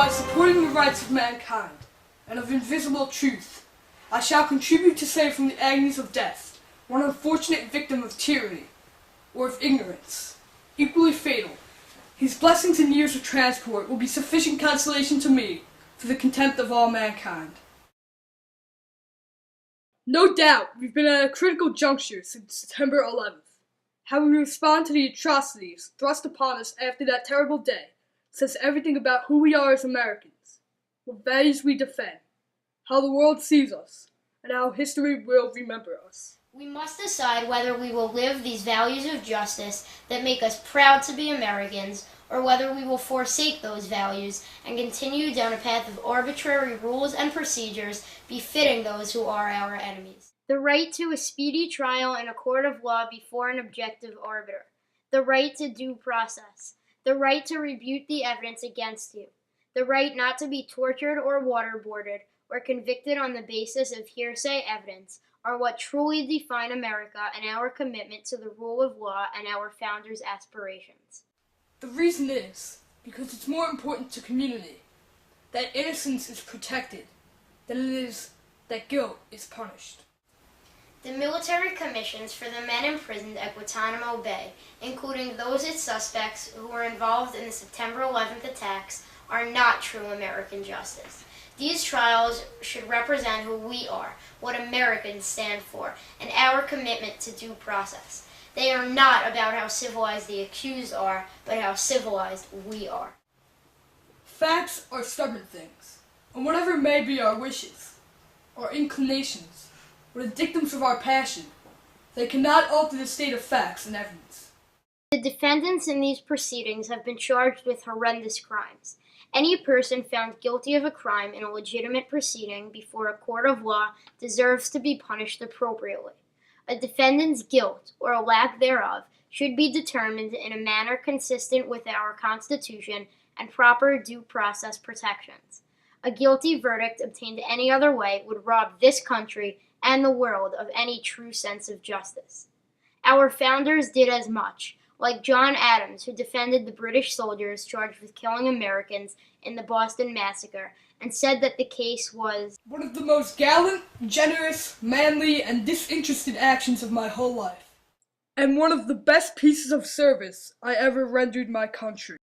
by supporting the rights of mankind and of invisible truth, I shall contribute to save from the agonies of death one unfortunate victim of tyranny or of ignorance, equally fatal. His blessings and years of transport will be sufficient consolation to me for the contempt of all mankind. No doubt we've been at a critical juncture since September 11th. How we respond to the atrocities thrust upon us after that terrible day says everything about who we are as Americans, what values we defend, how the world sees us, and how history will remember us. We must decide whether we will live these values of justice that make us proud to be Americans, or whether we will forsake those values and continue down a path of arbitrary rules and procedures befitting those who are our enemies. The right to a speedy trial in a court of law before an objective arbiter. The right to due process. The right to rebut the evidence against you. The right not to be tortured or waterboarded or convicted on the basis of hearsay evidence are what truly define America and our commitment to the rule of law and our founders' aspirations. The reason is because it's more important to community that innocence is protected than it is that guilt is punished. The military commissions for the men imprisoned at Guantanamo Bay, including those its suspects who were involved in the September 11th attacks, are not true American justice. These trials should represent who we are, what Americans stand for, and our commitment to due process. They are not about how civilized the accused are, but how civilized we are. Facts are stubborn things, and whatever may be our wishes, our inclinations, or the dictums of our passion, they cannot alter the state of facts and evidence. The defendants in these proceedings have been charged with horrendous crimes. Any person found guilty of a crime in a legitimate proceeding before a court of law deserves to be punished appropriately. A defendant's guilt, or a lack thereof, should be determined in a manner consistent with our Constitution and proper due process protections. A guilty verdict obtained any other way would rob this country and the world of any true sense of justice. Our founders did as much, like John Adams, who defended the British soldiers charged with killing Americans in the Boston Massacre, and said that the case was one of the most gallant, generous, manly, and disinterested actions of my whole life, and one of the best pieces of service I ever rendered my country.